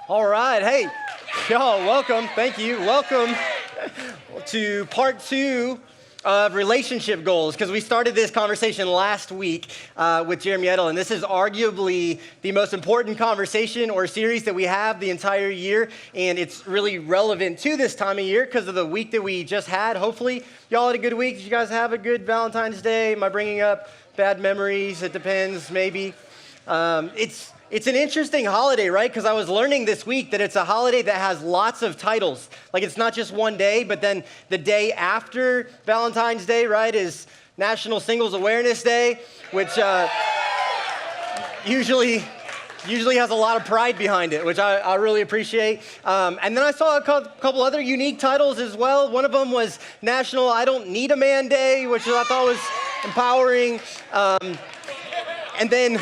All right. Hey, y'all, welcome. Thank you. Welcome to part 2 of relationship goals, because we started this conversation last week with Jeremy Edel, and this is arguably the most important conversation or series that we have the entire year, and it's really relevant to this time of year because of the week that we just had. Hopefully, y'all had a good week. Did you guys have a good Valentine's Day? Am I bringing up bad memories? It depends, maybe. It's an interesting holiday, right? Because I was learning this week that it's a holiday that has lots of titles. Like, it's not just one day, but then the day after Valentine's Day, right, is National Singles Awareness Day, which usually has a lot of pride behind it, which I really appreciate. And then I saw a couple other unique titles as well. One of them was National I Don't Need a Man Day, which I thought was empowering. And then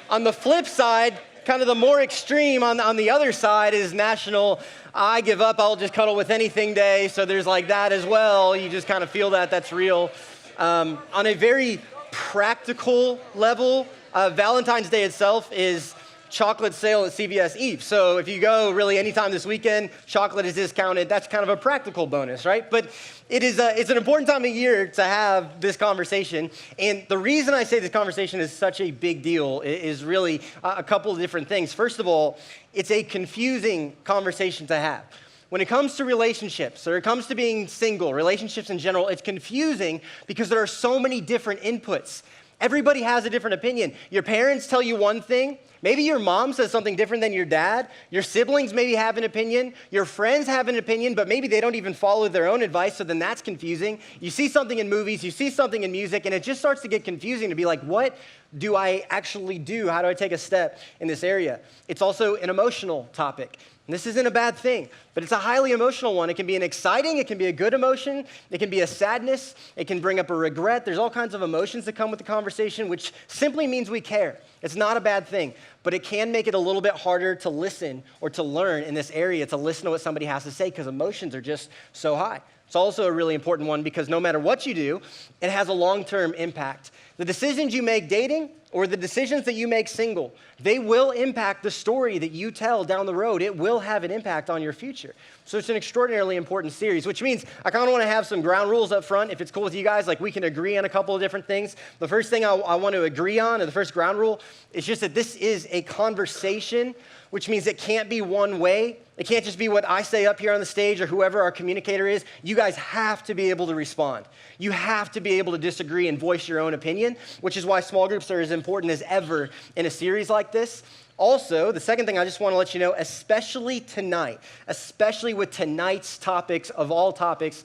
on the flip side, kind of the more extreme on the other side is National I Give Up, I'll Just Cuddle with Anything Day. So there's like that as well. You just kind of feel that's real. On a very practical level, Valentine's Day itself is chocolate sale at CVS Eve. So if you go really anytime this weekend, chocolate is discounted. That's kind of a practical bonus, right? But it's an important time of year to have this conversation. And the reason I say this conversation is such a big deal is really a couple of different things. First of all, it's a confusing conversation to have. When it comes to relationships, or it comes to being single, relationships in general, it's confusing because there are so many different inputs. Everybody has a different opinion. Your parents tell you one thing. Maybe your mom says something different than your dad. Your siblings maybe have an opinion. Your friends have an opinion, but maybe they don't even follow their own advice, so then that's confusing. You see something in movies, you see something in music, and it just starts to get confusing to be like, what do I actually do? How do I take a step in this area? It's also an emotional topic. And this isn't a bad thing, but it's a highly emotional one. It can be an exciting, it can be a good emotion, it can be a sadness, it can bring up a regret. There's all kinds of emotions that come with the conversation, which simply means we care. It's not a bad thing, but it can make it a little bit harder to listen or to learn in this area, to listen to what somebody has to say, because emotions are just so high. It's also a really important one because no matter what you do, it has a long-term impact. The decisions you make dating or the decisions that you make single, they will impact the story that you tell down the road. It will have an impact on your future. So it's an extraordinarily important series, which means I kind of want to have some ground rules up front. If it's cool with you guys, like we can agree on a couple of different things. The first thing I want to agree on, or the first ground rule, is just that this is a conversation, which means it can't be one way. It can't just be what I say up here on the stage or whoever our communicator is. You guys have to be able to respond. You have to be able to disagree and voice your own opinion, which is why small groups are as important as ever in a series like this. Also, the second thing I just want to let you know, especially tonight, especially with tonight's topics of all topics,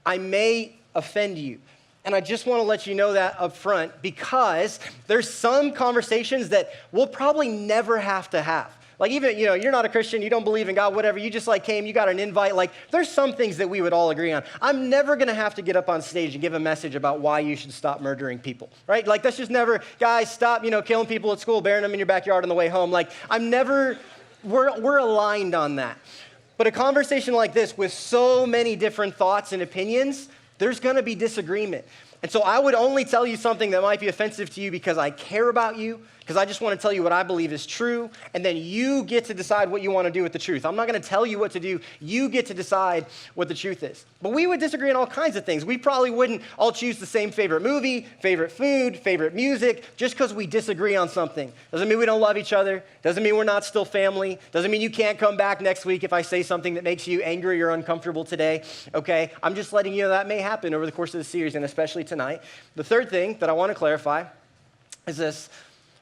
I may offend you. And I just want to let you know that up front because there's some conversations that we'll probably never have to have. Like even, you're not a Christian, you don't believe in God, whatever, you just came, you got an invite. Like there's some things that we would all agree on. I'm never going to have to get up on stage and give a message about why you should stop murdering people, right? Like that's just never, guys, stop, killing people at school, burying them in your backyard on the way home. Like we're aligned on that. But a conversation like this with so many different thoughts and opinions, there's going to be disagreement. And so I would only tell you something that might be offensive to you because I care about you, because I just want to tell you what I believe is true, and then you get to decide what you want to do with the truth. I'm not going to tell you what to do. You get to decide what the truth is. But we would disagree on all kinds of things. We probably wouldn't all choose the same favorite movie, favorite food, favorite music, just because we disagree on something. Doesn't mean we don't love each other. Doesn't mean we're not still family. Doesn't mean you can't come back next week if I say something that makes you angry or uncomfortable today, okay? I'm just letting you know that may happen over the course of the series, and especially tonight. The third thing that I want to clarify is this.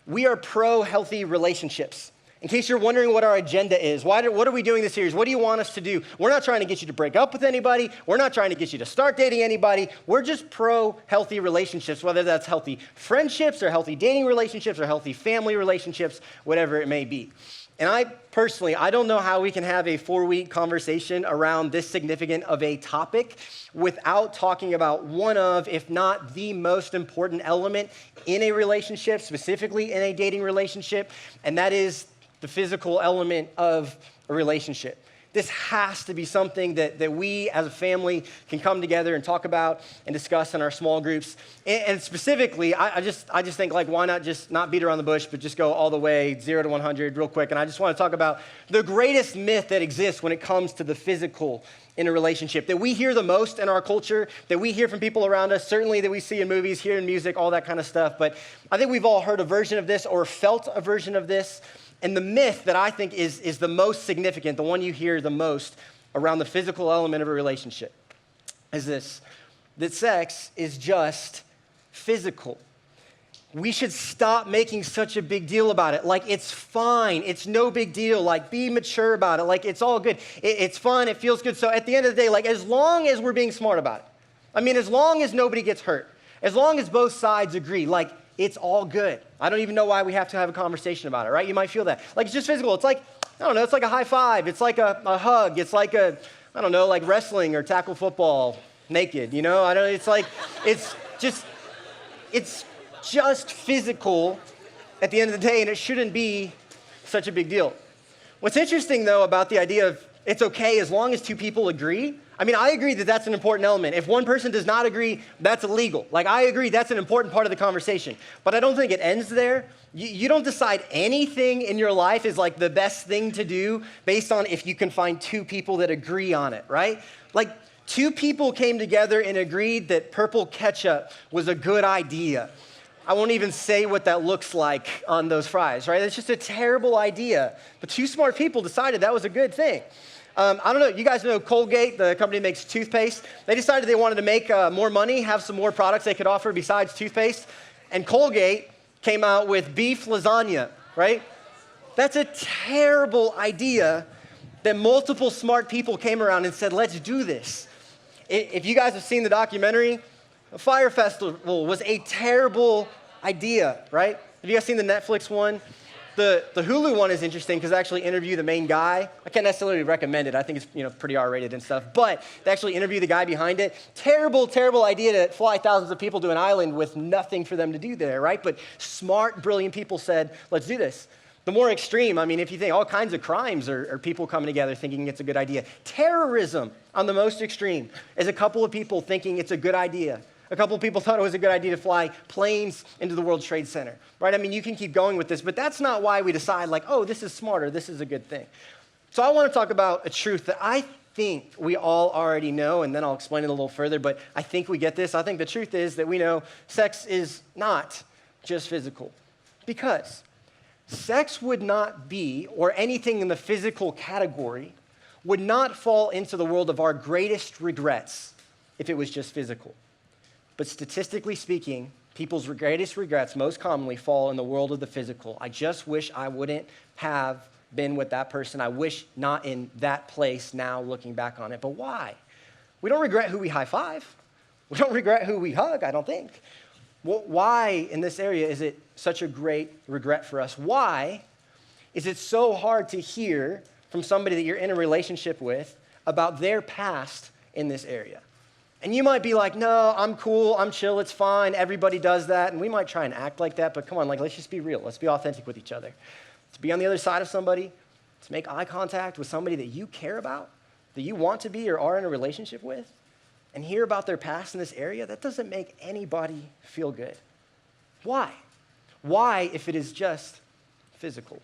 We are pro-healthy relationships. In case you're wondering what our agenda is, what are we doing this series? What do you want us to do? We're not trying to get you to break up with anybody. We're not trying to get you to start dating anybody. We're just pro-healthy relationships, whether that's healthy friendships or healthy dating relationships or healthy family relationships, whatever it may be. And I don't know how we can have a 4-week conversation around this significant of a topic without talking about one of, if not the most important element in a relationship, specifically in a dating relationship, and that is the physical element of a relationship. This has to be something that we as a family can come together and talk about and discuss in our small groups. And specifically, I just think, like, why not just not beat around the bush, but just go all the way 0 to 100 real quick. And I just want to talk about the greatest myth that exists when it comes to the physical in a relationship, that we hear the most in our culture, that we hear from people around us, certainly that we see in movies, hear in music, all that kind of stuff. But I think we've all heard a version of this or felt a version of this. And the myth that I think is the most significant, the one you hear the most around the physical element of a relationship, is this: that sex is just physical. We should stop making such a big deal about it. Like, it's fine. It's no big deal. Like, be mature about it. Like, it's all good. It's fun. It feels good. So at the end of the day, like, as long as we're being smart about it, I mean, as long as nobody gets hurt, as long as both sides agree, like, it's all good. I don't even know why we have to have a conversation about it, right? You might feel that. Like, it's just physical. It's like, I don't know, it's like a high five. It's like a hug. It's like I don't know, like wrestling or tackle football naked, you know? It's like, it's just physical at the end of the day, and it shouldn't be such a big deal. What's interesting, though, about the idea of it's okay as long as two people agree, I mean, I agree that that's an important element. If one person does not agree, that's illegal. Like, I agree that's an important part of the conversation. But I don't think it ends there. You don't decide anything in your life is like the best thing to do based on if you can find two people that agree on it, right? Like, two people came together and agreed that purple ketchup was a good idea. I won't even say what that looks like on those fries, right? It's just a terrible idea. But two smart people decided that was a good thing. I don't know, you guys know Colgate, the company that makes toothpaste. They decided they wanted to make more money, have some more products they could offer besides toothpaste. And Colgate came out with beef lasagna, right? That's a terrible idea that multiple smart people came around and said, let's do this. If you guys have seen the documentary, the Fire Festival was a terrible idea, right? Have you guys seen the Netflix one? The Hulu one is interesting because they actually interview the main guy. I can't necessarily recommend it. I think it's pretty R-rated and stuff. But they actually interview the guy behind it. Terrible, terrible idea to fly thousands of people to an island with nothing for them to do there, right? But smart, brilliant people said, let's do this. The more extreme, I mean, if you think all kinds of crimes are people coming together thinking it's a good idea. Terrorism on the most extreme is a couple of people thinking it's a good idea. A couple of people thought it was a good idea to fly planes into the World Trade Center, right? I mean, you can keep going with this, but that's not why we decide, like, oh, this is smarter, this is a good thing. So I want to talk about a truth that I think we all already know, and then I'll explain it a little further, but I think we get this. I think the truth is that we know sex is not just physical, because sex would not be, or anything in the physical category, would not fall into the world of our greatest regrets if it was just physical. But statistically speaking, people's greatest regrets most commonly fall in the world of the physical. I just wish I wouldn't have been with that person. I wish not in that place now looking back on it. But why? We don't regret who we high five. We don't regret who we hug, I don't think. Why in this area is it such a great regret for us? Why is it so hard to hear from somebody that you're in a relationship with about their past in this area? And you might be like, no, I'm cool, I'm chill, it's fine, everybody does that. And we might try and act like that, but come on, like, let's just be real. Let's be authentic with each other. To be on the other side of somebody, to make eye contact with somebody that you care about, that you want to be or are in a relationship with, and hear about their past in this area, that doesn't make anybody feel good. Why? Why if it is just physical?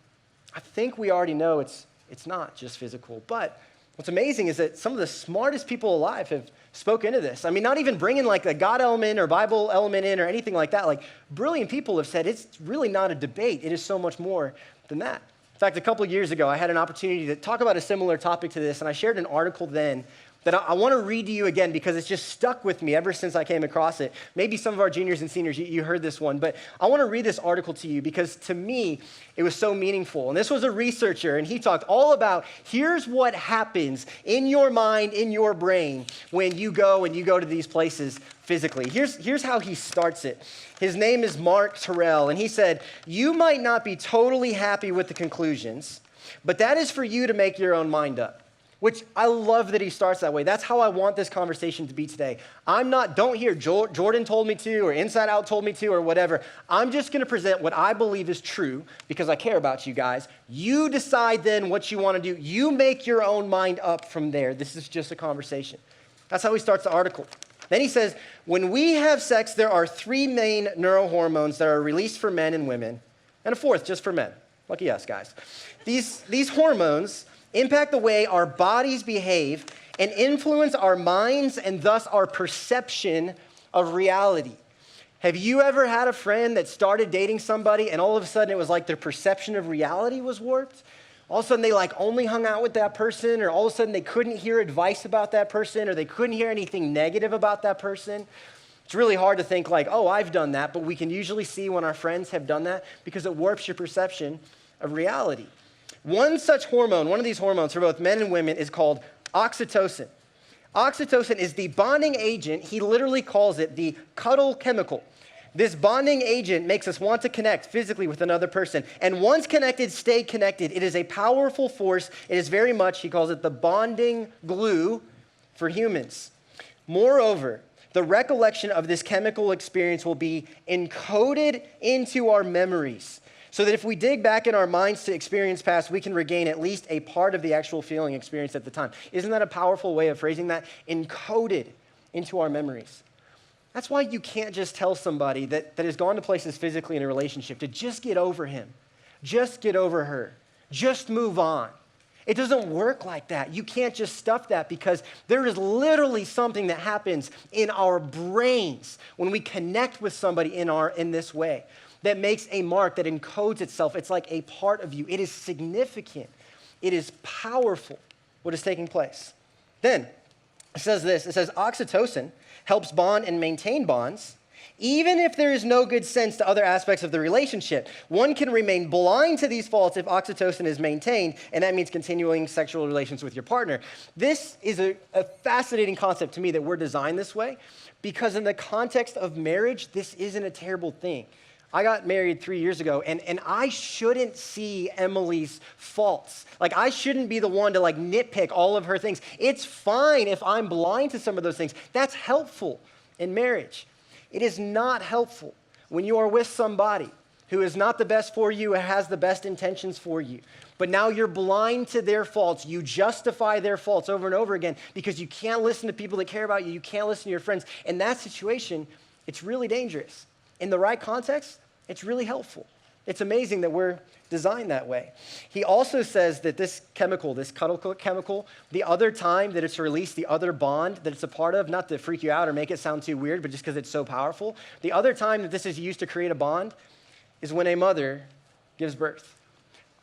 I think we already know it's not just physical, but what's amazing is that some of the smartest people alive have spoke into this. I mean, not even bringing like a God element or Bible element in or anything like that. Like, brilliant people have said it's really not a debate. It is so much more than that. In fact, a couple of years ago, I had an opportunity to talk about a similar topic to this, and I shared an article then that I want to read to you again because it's just stuck with me ever since I came across it. Maybe some of our juniors and seniors, you heard this one, but I want to read this article to you because to me, it was so meaningful. And this was a researcher, and he talked all about here's what happens in your mind, in your brain, when you go to these places physically. Here's how he starts it. His name is Mark Terrell, and he said, you might not be totally happy with the conclusions, but that is for you to make your own mind up. which I love that he starts that way. That's how I want this conversation to be today. Don't hear Jordan told me to, or Inside Out told me to, or whatever. I'm just going to present what I believe is true because I care about you guys. You decide then what you want to do. You make your own mind up from there. This is just a conversation. That's how he starts the article. Then he says, when we have sex, there are 3 main neurohormones that are released for men and women, and a 4th just for men. Lucky us, guys. These hormones impact the way our bodies behave and influence our minds and thus our perception of reality. Have you ever had a friend that started dating somebody and all of a sudden it was like their perception of reality was warped? All of a sudden they only hung out with that person, or all of a sudden they couldn't hear advice about that person, or they couldn't hear anything negative about that person. It's really hard to think oh, I've done that, but we can usually see when our friends have done that because it warps your perception of reality. One such hormone, one of these hormones for both men and women is called oxytocin. Oxytocin is the bonding agent. He literally calls it the cuddle chemical. This bonding agent makes us want to connect physically with another person. And once connected, stay connected. It is a powerful force. It is very much, he calls it the bonding glue for humans. Moreover, the recollection of this chemical experience will be encoded into our memories, so that if we dig back in our minds to experience past, we can regain at least a part of the actual feeling experienced at the time. Isn't that a powerful way of phrasing that? Encoded into our memories. That's why you can't just tell somebody that has gone to places physically in a relationship to just get over him, just get over her, just move on. It doesn't work like that. You can't just stuff that because there is literally something that happens in our brains when we connect with somebody in this way that makes a mark that encodes itself. It's like a part of you. It is significant. It is powerful what is taking place. Then it says this. It says oxytocin helps bond and maintain bonds, even if there is no good sense to other aspects of the relationship. One can remain blind to these faults if oxytocin is maintained, and that means continuing sexual relations with your partner. This is a fascinating concept to me that we're designed this way, because in the context of marriage, this isn't a terrible thing. I got married 3 years ago, and I shouldn't see Emily's faults. I shouldn't be the one to nitpick all of her things. It's fine if I'm blind to some of those things. That's helpful in marriage. It is not helpful when you are with somebody who is not the best for you and has the best intentions for you. But now you're blind to their faults. You justify their faults over and over again because you can't listen to people that care about you. You can't listen to your friends. In that situation, it's really dangerous. In the right context, it's really helpful. It's amazing that we're designed that way. He also says that this chemical, this cuddle chemical, the other time that it's released, the other bond that it's a part of, not to freak you out or make it sound too weird, but just because it's so powerful, the other time that this is used to create a bond is when a mother gives birth.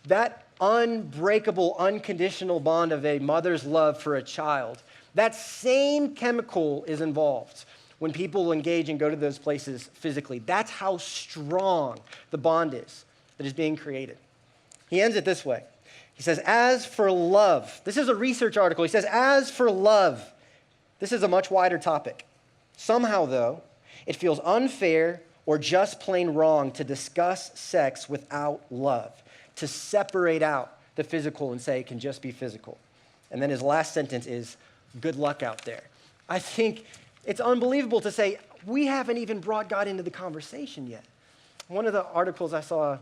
That unbreakable, unconditional bond of a mother's love for a child, that same chemical is involved when people engage and go to those places physically. That's how strong the bond is that is being created. He ends it this way. He says, as for love, this is a research article. He says, as for love, this is a much wider topic. Somehow, though, it feels unfair or just plain wrong to discuss sex without love, to separate out the physical and say it can just be physical. And then his last sentence is, good luck out there. I think it's unbelievable to say, we haven't even brought God into the conversation yet. One of the articles I saw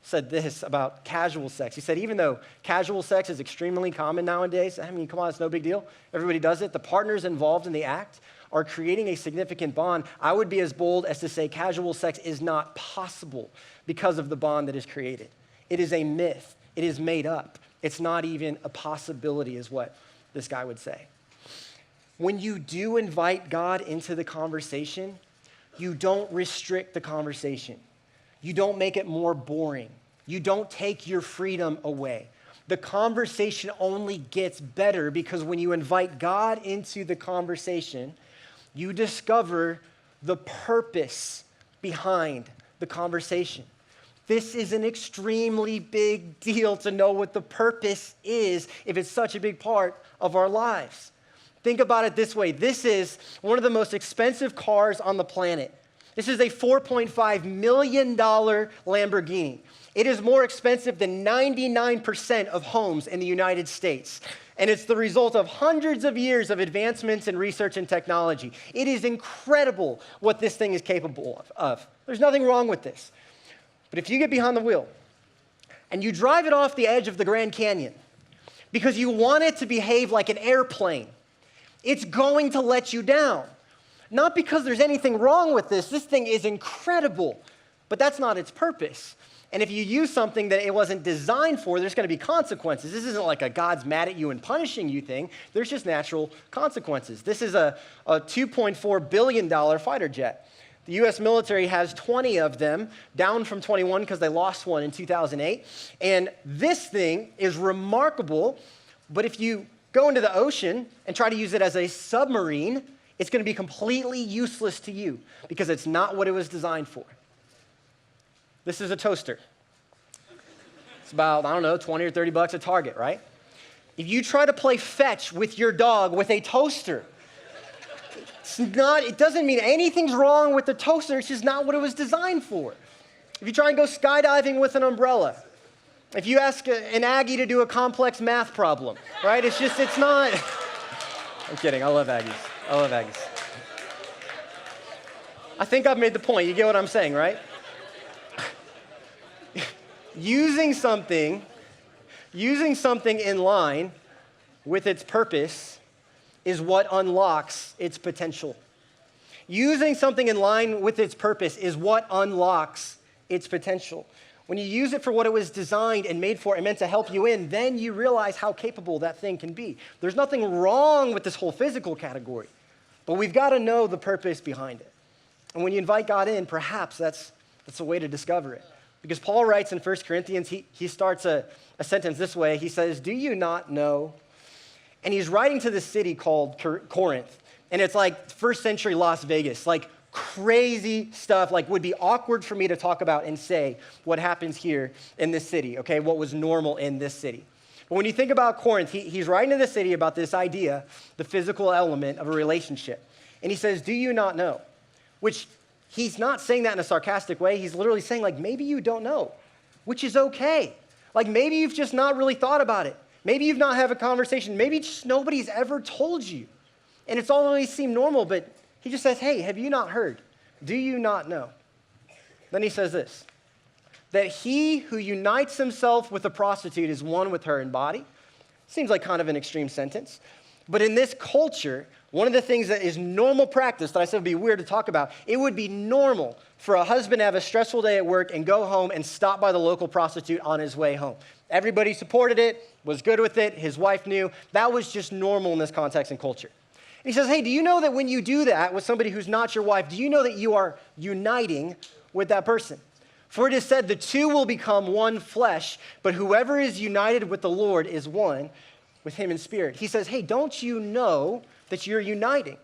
said this about casual sex. He said, even though casual sex is extremely common nowadays, I mean, come on, it's no big deal. Everybody does it. The partners involved in the act are creating a significant bond. I would be as bold as to say casual sex is not possible because of the bond that is created. It is a myth. It is made up. It's not even a possibility, is what this guy would say. When you do invite God into the conversation, you don't restrict the conversation. You don't make it more boring. You don't take your freedom away. The conversation only gets better because when you invite God into the conversation, you discover the purpose behind the conversation. This is an extremely big deal to know what the purpose is if it's such a big part of our lives. Think about it this way. This is one of the most expensive cars on the planet. This is a $4.5 million Lamborghini. It is more expensive than 99% of homes in the United States. And it's the result of hundreds of years of advancements in research and technology. It is incredible what this thing is capable of. There's nothing wrong with this. But if you get behind the wheel and you drive it off the edge of the Grand Canyon because you want it to behave like an airplane, it's going to let you down. Not because there's anything wrong with this. This thing is incredible, but that's not its purpose. And if you use something that it wasn't designed for, there's going to be consequences. This isn't like a God's mad at you and punishing you thing. There's just natural consequences. This is a $2.4 billion fighter jet. The U.S. military has 20 of them, down from 21 because they lost one in 2008. And this thing is remarkable, but if you go into the ocean and try to use it as a submarine, it's going to be completely useless to you because it's not what it was designed for. This is a toaster. It's about, 20 or 30 bucks at Target, right? If you try to play fetch with your dog with a toaster, it doesn't mean anything's wrong with the toaster. It's just not what it was designed for. If you try and go skydiving with an umbrella, if you ask an Aggie to do a complex math problem, right? It's not. I'm kidding. I love Aggies. I think I've made the point. You get what I'm saying, right? Using something in line with its purpose is what unlocks its potential. Using something in line with its purpose is what unlocks its potential. When you use it for what it was designed and made for and meant to help you in, then you realize how capable that thing can be. There's nothing wrong with this whole physical category, but we've got to know the purpose behind it. And when you invite God in, perhaps that's a way to discover it. Because Paul writes in 1 Corinthians, he starts a sentence this way. He says, "Do you not know?" And he's writing to this city called Corinth. And it's like first century Las Vegas, like crazy stuff, like would be awkward for me to talk about and say what happens here in this city, okay, what was normal in this city. But when you think about Corinth, he's writing to the city about this idea, the physical element of a relationship. And he says, "Do you not know?" Which he's not saying that in a sarcastic way. He's literally saying, like, maybe you don't know, which is okay. Like, maybe you've just not really thought about it. Maybe you've not had a conversation. Maybe just nobody's ever told you. And it's always seemed normal, but he just says, hey, have you not heard? Do you not know? Then he says this, that he who unites himself with a prostitute is one with her in body. Seems like kind of an extreme sentence. But in this culture, one of the things that is normal practice that I said would be weird to talk about, it would be normal for a husband to have a stressful day at work and go home and stop by the local prostitute on his way home. Everybody supported it, was good with it. His wife knew. That was just normal in this context and culture. And he says, hey, do you know that when you do that with somebody who's not your wife, do you know that you are uniting with that person? For it is said, the two will become one flesh, but whoever is united with the Lord is one with him in spirit. He says, hey, don't you know that you're uniting?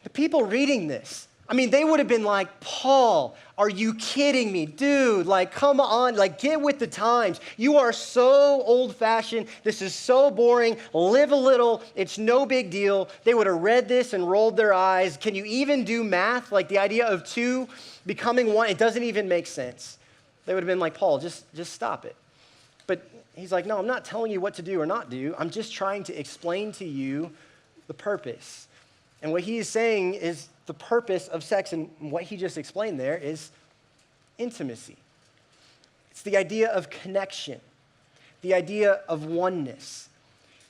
The people reading this, I mean, they would have been like, Paul, are you kidding me? Dude, like, come on, like, get with the times. You are so old-fashioned. This is so boring. Live a little. It's no big deal. They would have read this and rolled their eyes. Can you even do math? Like, the idea of two becoming one, it doesn't even make sense. They would have been like, Paul, just stop it. But he's like, no, I'm not telling you what to do or not do. I'm just trying to explain to you the purpose. And what he is saying is the purpose of sex, and what he just explained there is intimacy. It's the idea of connection, the idea of oneness.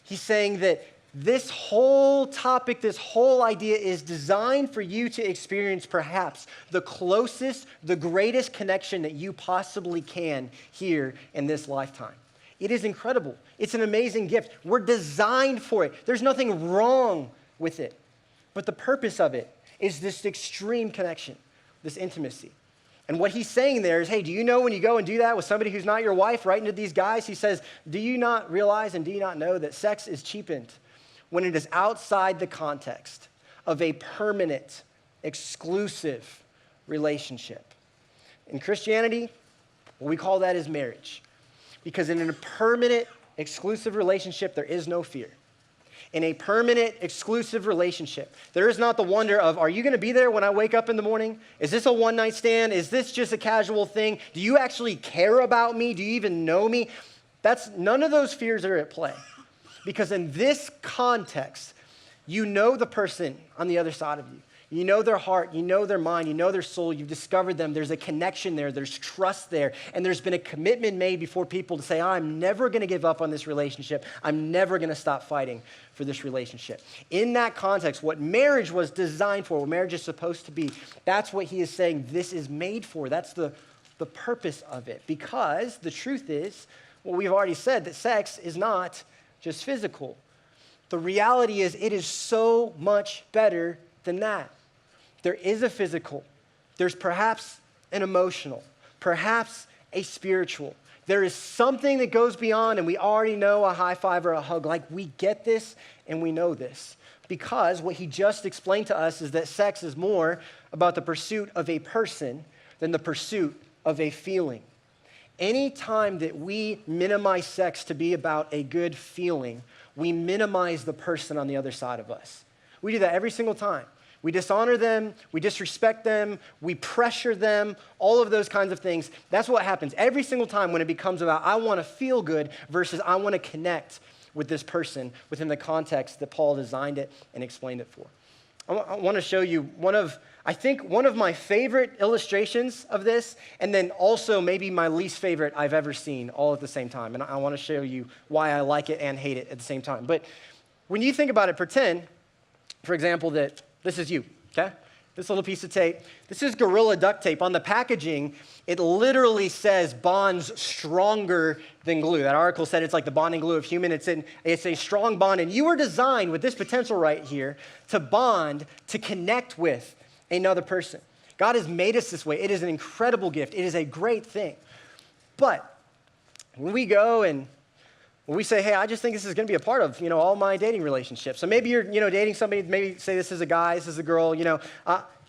He's saying that this whole topic, this whole idea is designed for you to experience perhaps the closest, the greatest connection that you possibly can here in this lifetime. It is incredible. It's an amazing gift. We're designed for it. There's nothing wrong with it. But the purpose of it is this extreme connection, this intimacy. And what he's saying there is, hey, do you know when you go and do that with somebody who's not your wife, right into these guys, he says, do you not realize and do you not know that sex is cheapened when it is outside the context of a permanent, exclusive relationship? In Christianity, what we call that is marriage. Because in a permanent, exclusive relationship, there is no fear. in a permanent, exclusive relationship. There is not the wonder of, are you going to be there when I wake up in the morning? Is this a one-night stand? Is this just a casual thing? Do you actually care about me? Do you even know me? None of those fears are at play. Because in this context, you know the person on the other side of you. You know their heart, you know their mind, you know their soul, you've discovered them, there's a connection there, there's trust there, and there's been a commitment made before people to say, I'm never gonna give up on this relationship, I'm never gonna stop fighting for this relationship. In that context, what marriage was designed for, what marriage is supposed to be, that's what he is saying this is made for. That's the purpose of it. Because the truth is, well, we've already said that sex is not just physical. The reality is it is so much better than that. There is a physical, there's perhaps an emotional, perhaps a spiritual. There is something that goes beyond, and we already know a high five or a hug. Like, we get this and we know this. Because what he just explained to us is that sex is more about the pursuit of a person than the pursuit of a feeling. Any time that we minimize sex to be about a good feeling, we minimize the person on the other side of us. We do that every single time. We dishonor them, we disrespect them, we pressure them, all of those kinds of things. That's what happens every single time when it becomes about, I want to feel good versus I want to connect with this person within the context that Paul designed it and explained it for. I want to show you one of my favorite illustrations of this, and then also maybe my least favorite I've ever seen all at the same time. And I want to show you why I like it and hate it at the same time. But when you think about it, pretend, for example, that this is you, okay? This little piece of tape. This is Gorilla duct tape. On the packaging, it literally says bonds stronger than glue. That article said it's like the bonding glue of human. It's a strong bond, and you were designed with this potential right here to bond, to connect with another person. God has made us this way. It is an incredible gift. It is a great thing. But when we go and when we say, hey, I just think this is going to be a part of, all my dating relationships. So maybe you're, dating somebody, maybe say this is a guy, this is a girl,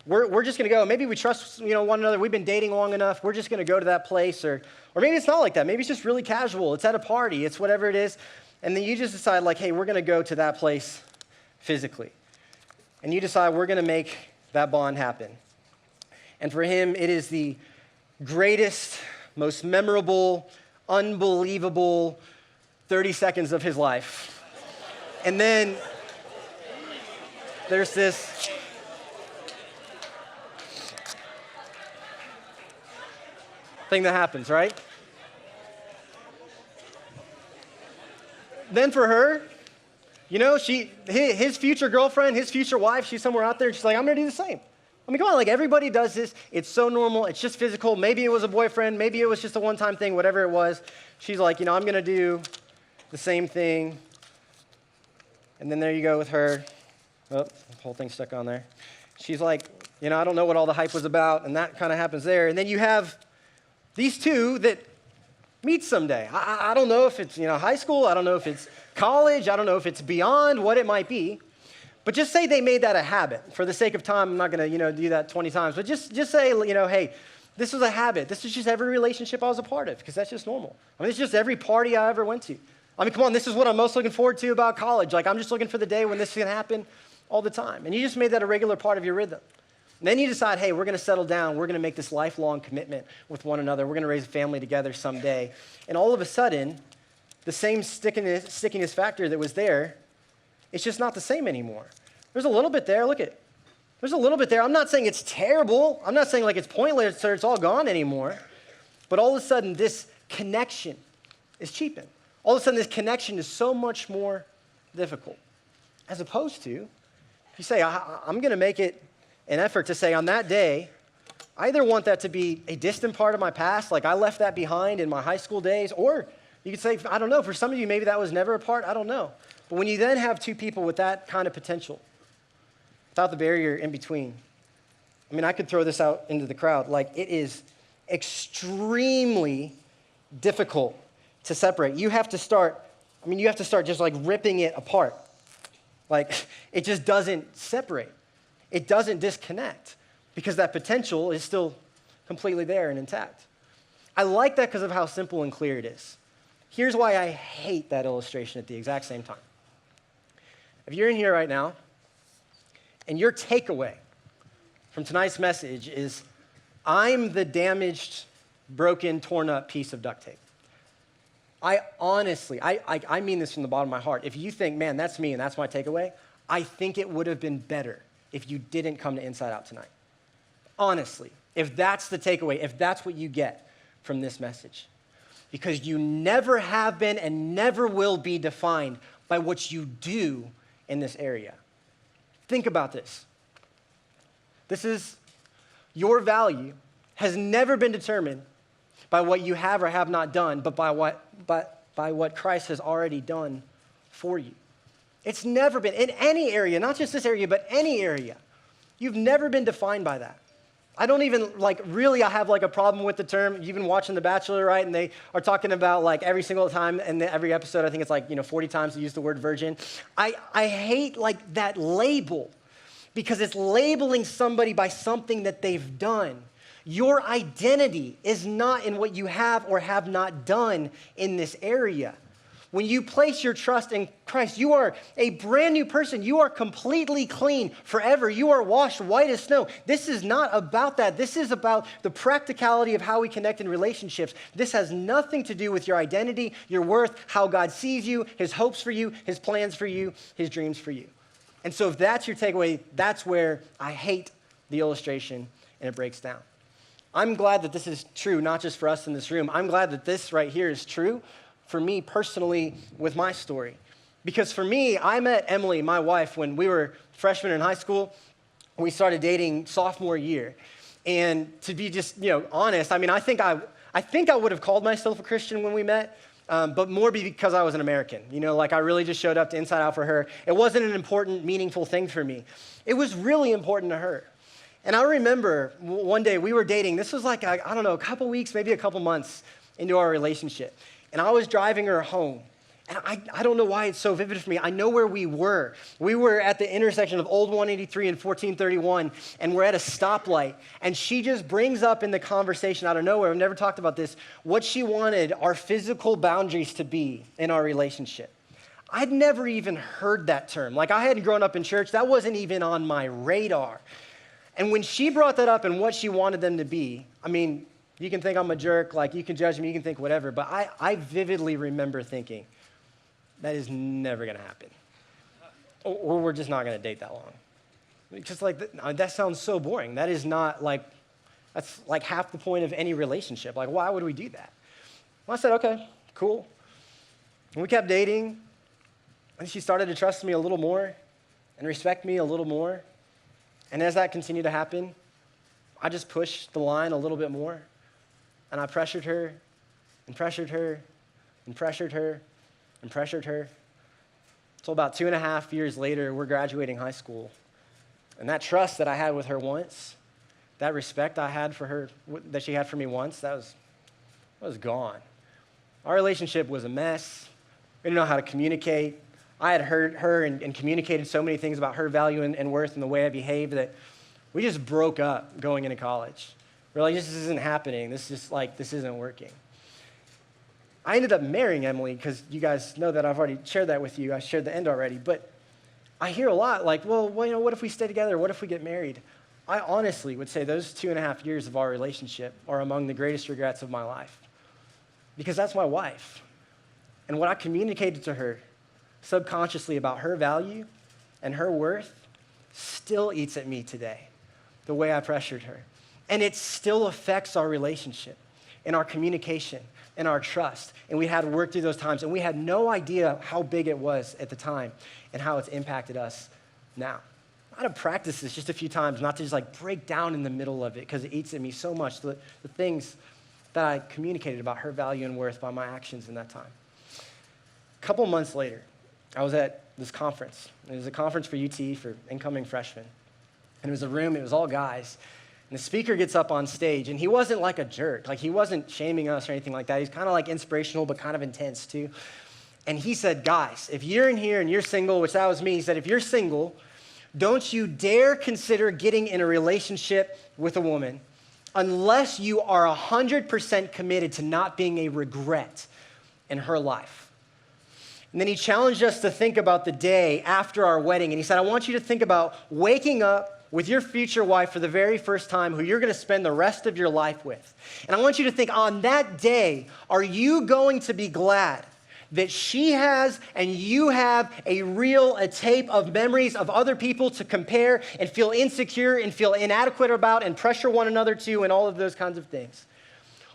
we're just going to go. Maybe we trust, one another. We've been dating long enough. We're just going to go to that place. Or maybe it's not like that. Maybe it's just really casual. It's at a party. It's whatever it is. And then you just decide like, hey, we're going to go to that place physically. And you decide we're going to make that bond happen. And for him, it is the greatest, most memorable, unbelievable 30 seconds of his life. And then there's this thing that happens, right? Then for her, his future girlfriend, his future wife, she's somewhere out there, and she's like, I'm gonna do the same. I mean, come on, like everybody does this. It's so normal, it's just physical. Maybe it was a boyfriend, maybe it was just a one-time thing, whatever it was. She's like, I'm gonna do the same thing. And then there you go with her. Oh, the whole thing's stuck on there. She's like, I don't know what all the hype was about, and that kind of happens there. And then you have these two that meet someday. I don't know if it's, high school, I don't know if it's college, I don't know if it's beyond what it might be. But just say they made that a habit. For the sake of time, I'm not going to, do that 20 times. But just say, hey, this was a habit. This is just every relationship I was a part of, because that's just normal. I mean, it's just every party I ever went to. I mean, come on, this is what I'm most looking forward to about college. Like, I'm just looking for the day when this is going to happen all the time. And you just made that a regular part of your rhythm. And then you decide, hey, we're going to settle down. We're going to make this lifelong commitment with one another. We're going to raise a family together someday. And all of a sudden, the same stickiness factor that was there, it's just not the same anymore. There's a little bit there. Look at, there's a little bit there. I'm not saying it's terrible. I'm not saying like it's pointless or it's all gone anymore. But all of a sudden, this connection is cheapened. All of a sudden, this connection is so much more difficult. As opposed to, if you say, I'm going to make it an effort to say on that day, I either want that to be a distant part of my past, like I left that behind in my high school days, or you could say, I don't know, for some of you, maybe that was never a part, I don't know. But when you then have two people with that kind of potential, without the barrier in between, I mean, I could throw this out into the crowd, like it is extremely difficult to separate. You have to start just like ripping it apart. Like it just doesn't separate. It doesn't disconnect because that potential is still completely there and intact. I like that because of how simple and clear it is. Here's why I hate that illustration at the exact same time. If you're in here right now and your takeaway from tonight's message is, I'm the damaged, broken, torn up piece of duct tape. I honestly, I mean this from the bottom of my heart. If you think, man, that's me and that's my takeaway, I think it would have been better if you didn't come to Inside Out tonight. Honestly, if that's the takeaway, if that's what you get from this message. Because you never have been and never will be defined by what you do in this area. Think about this. Your value has never been determined by what you have or have not done, but by what Christ has already done for you. It's never been, in any area, not just this area, but any area. You've never been defined by that. I don't even, I have a problem with the term. You've been watching The Bachelor, right? And they are talking about every single time in every episode, I think it's 40 times they use the word virgin. I hate that label because it's labeling somebody by something that they've done. Your identity is not in what you have or have not done in this area. When you place your trust in Christ, you are a brand new person. You are completely clean forever. You are washed white as snow. This is not about that. This is about the practicality of how we connect in relationships. This has nothing to do with your identity, your worth, how God sees you, his hopes for you, his plans for you, his dreams for you. And so if that's your takeaway, that's where I hate the illustration and it breaks down. I'm glad that this is true, not just for us in this room. I'm glad that this right here is true for me personally with my story. Because for me, I met Emily, my wife, when we were freshmen in high school. We started dating sophomore year. And to be just, honest, I think I would have called myself a Christian when we met, but more because I was an American. I really just showed up to Inside Out for her. It wasn't an important, meaningful thing for me. It was really important to her. And I remember one day we were dating. This was a couple weeks, maybe a couple months into our relationship. And I was driving her home. And I don't know why it's so vivid for me. I know where we were. We were at the intersection of Old 183 and 1431, and we're at a stoplight. And she just brings up in the conversation out of nowhere, we've never talked about this, what she wanted our physical boundaries to be in our relationship. I'd never even heard that term. I hadn't grown up in church. That wasn't even on my radar. And when she brought that up and what she wanted them to be, you can think I'm a jerk, you can judge me, you can think whatever, but I vividly remember thinking, that is never going to happen. Or we're just not going to date that long. Because that sounds so boring. That is not that's half the point of any relationship. Why would we do that? Well, I said, okay, cool. And we kept dating, and she started to trust me a little more and respect me a little more. And as that continued to happen, I just pushed the line a little bit more. And I pressured her, and pressured her, and pressured her, and pressured her. So about 2.5 years later, we're graduating high school. And that trust that I had with her once, that respect I had for her, that she had for me once, that was gone. Our relationship was a mess. We didn't know how to communicate. I had hurt her and communicated so many things about her value and worth and the way I behaved that we just broke up going into college. We're this isn't happening. This isn't working. I ended up marrying Emily because you guys know that I've already shared that with you. I shared the end already. But I hear a lot what if we stay together? What if we get married? I honestly would say those 2.5 years of our relationship are among the greatest regrets of my life because that's my wife. And what I communicated to her subconsciously about her value and her worth still eats at me today, the way I pressured her. And it still affects our relationship and our communication and our trust. And we had to work through those times. And we had no idea how big it was at the time and how it's impacted us now. I had to practice this just a few times, not to just break down in the middle of it because it eats at me so much, the things that I communicated about her value and worth by my actions in that time. A couple months later, I was at this conference. It was a conference for UT, for incoming freshmen. And it was a room, it was all guys. And the speaker gets up on stage, and he wasn't a jerk. He wasn't shaming us or anything like that. He's kind of inspirational, but kind of intense too. And he said, guys, if you're in here and you're single, which that was me, he said, if you're single, don't you dare consider getting in a relationship with a woman unless you are 100% committed to not being a regret in her life. And then he challenged us to think about the day after our wedding. And he said, I want you to think about waking up with your future wife for the very first time, who you're going to spend the rest of your life with. And I want you to think, on that day, are you going to be glad that she has and you have a tape of memories of other people to compare and feel insecure and feel inadequate about and pressure one another to and all of those kinds of things?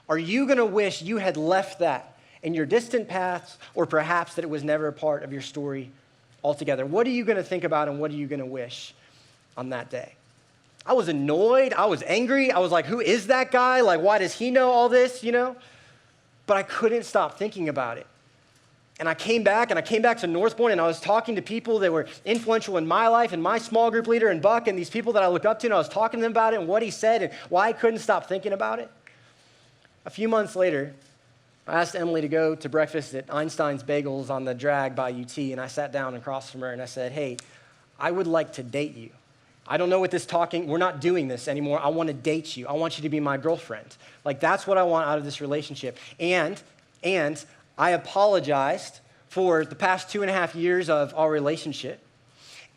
Are you going to wish you had left that in your distant past, or perhaps that it was never a part of your story altogether? What are you going to think about and what are you going to wish on that day? I was annoyed. I was angry. I was like, who is that guy? Like, why does he know all this, But I couldn't stop thinking about it. And I came back to Northbourne, and I was talking to people that were influential in my life, and my small group leader and Buck, and these people that I look up to, and I was talking to them about it and what he said and why I couldn't stop thinking about it. A few months later, I asked Emily to go to breakfast at Einstein's Bagels on the drag by UT, and I sat down across from her and I said, hey, I would like to date you. I don't know what we're not doing this anymore. I want to date you. I want you to be my girlfriend. Like, that's what I want out of this relationship. And I apologized for the past 2.5 years of our relationship.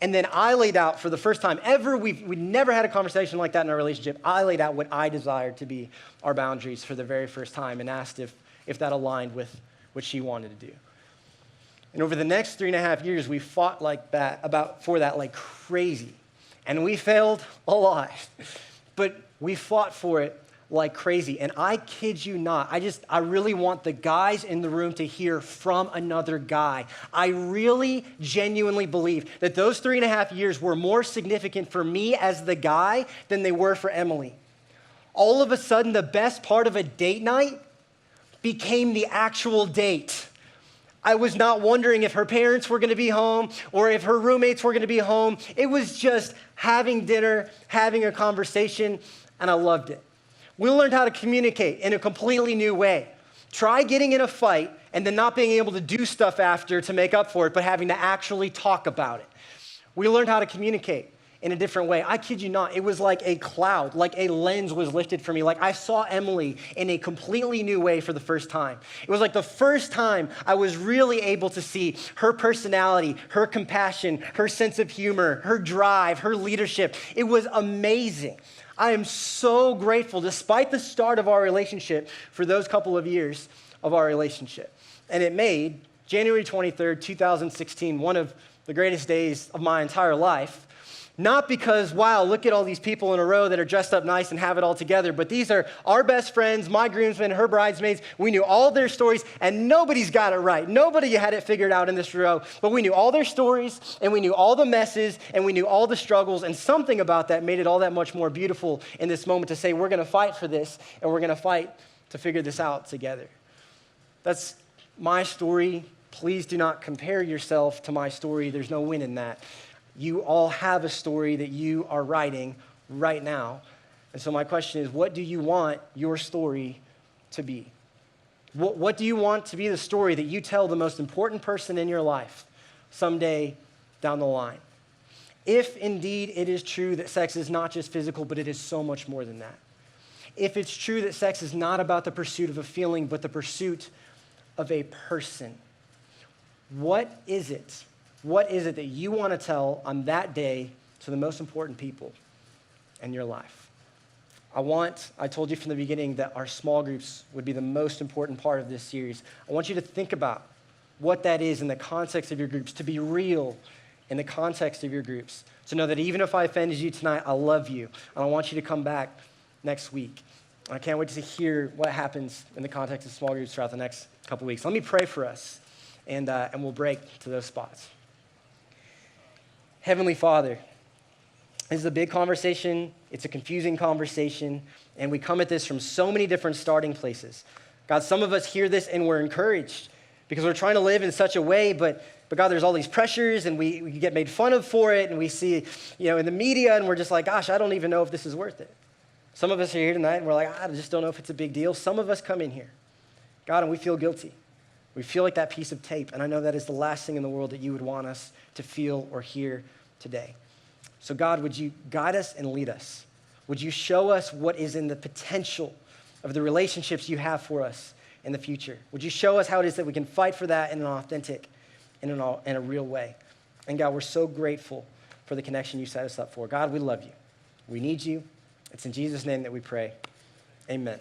And then I laid out, for the first time ever, we'd never had a conversation like that in our relationship. I laid out what I desired to be our boundaries for the very first time and asked if that aligned with what she wanted to do. And over the next 3.5 years, we fought for that like crazy. And we failed a lot, but we fought for it like crazy. And I kid you not, I really want the guys in the room to hear from another guy. I really genuinely believe that those 3.5 years were more significant for me as the guy than they were for Emily. All of a sudden, the best part of a date night became the actual date. I was not wondering if her parents were going to be home or if her roommates were going to be home. It was just having dinner, having a conversation, and I loved it. We learned how to communicate in a completely new way. Try getting in a fight and then not being able to do stuff after to make up for it, but having to actually talk about it. We learned how to communicate in a different way. I kid you not, it was like a cloud, like a lens was lifted for me. Like I saw Emily in a completely new way for the first time. It was like the first time I was really able to see her personality, her compassion, her sense of humor, her drive, her leadership. It was amazing. I am so grateful, despite the start of our relationship, for those couple of years of our relationship. And it made January 23rd, 2016, one of the greatest days of my entire life. Not because, wow, look at all these people in a row that are dressed up nice and have it all together, but these are our best friends, my groomsmen, her bridesmaids. We knew all their stories, and nobody's got it right. Nobody had it figured out in this row, but we knew all their stories, and we knew all the messes, and we knew all the struggles, and something about that made it all that much more beautiful in this moment to say, we're going to fight for this, and we're going to fight to figure this out together. That's my story. Please do not compare yourself to my story. There's no win in that. You all have a story that you are writing right now. And so my question is, what do you want your story to be? What do you want to be the story that you tell the most important person in your life someday down the line? If indeed it is true that sex is not just physical, but it is so much more than that. If it's true that sex is not about the pursuit of a feeling, but the pursuit of a person, what is it? What is it that you want to tell on that day to the most important people in your life? I told you from the beginning that our small groups would be the most important part of this series. I want you to think about what that is in the context of your groups, to be real in the context of your groups, to know that even if I offended you tonight, I love you, and I want you to come back next week. I can't wait to hear what happens in the context of small groups throughout the next couple weeks. Let me pray for us, and we'll break to those spots. Heavenly Father, this is a big conversation. It's a confusing conversation, and we come at this from so many different starting places. God, some of us hear this and we're encouraged because we're trying to live in such a way, but God, there's all these pressures, and we get made fun of for it, and we see, in the media, and we're just like, gosh, I don't even know if this is worth it. Some of us are here tonight, and we're like, I just don't know if it's a big deal. Some of us come in here, God, and we feel guilty. We feel like that piece of tape, and I know that is the last thing in the world that you would want us to feel or hear today. So God, would you guide us and lead us? Would you show us what is in the potential of the relationships you have for us in the future? Would you show us how it is that we can fight for that in an authentic in a real way. And God, we're so grateful for the connection you set us up for. God, we love you. We need you. It's in Jesus' name that we pray. Amen.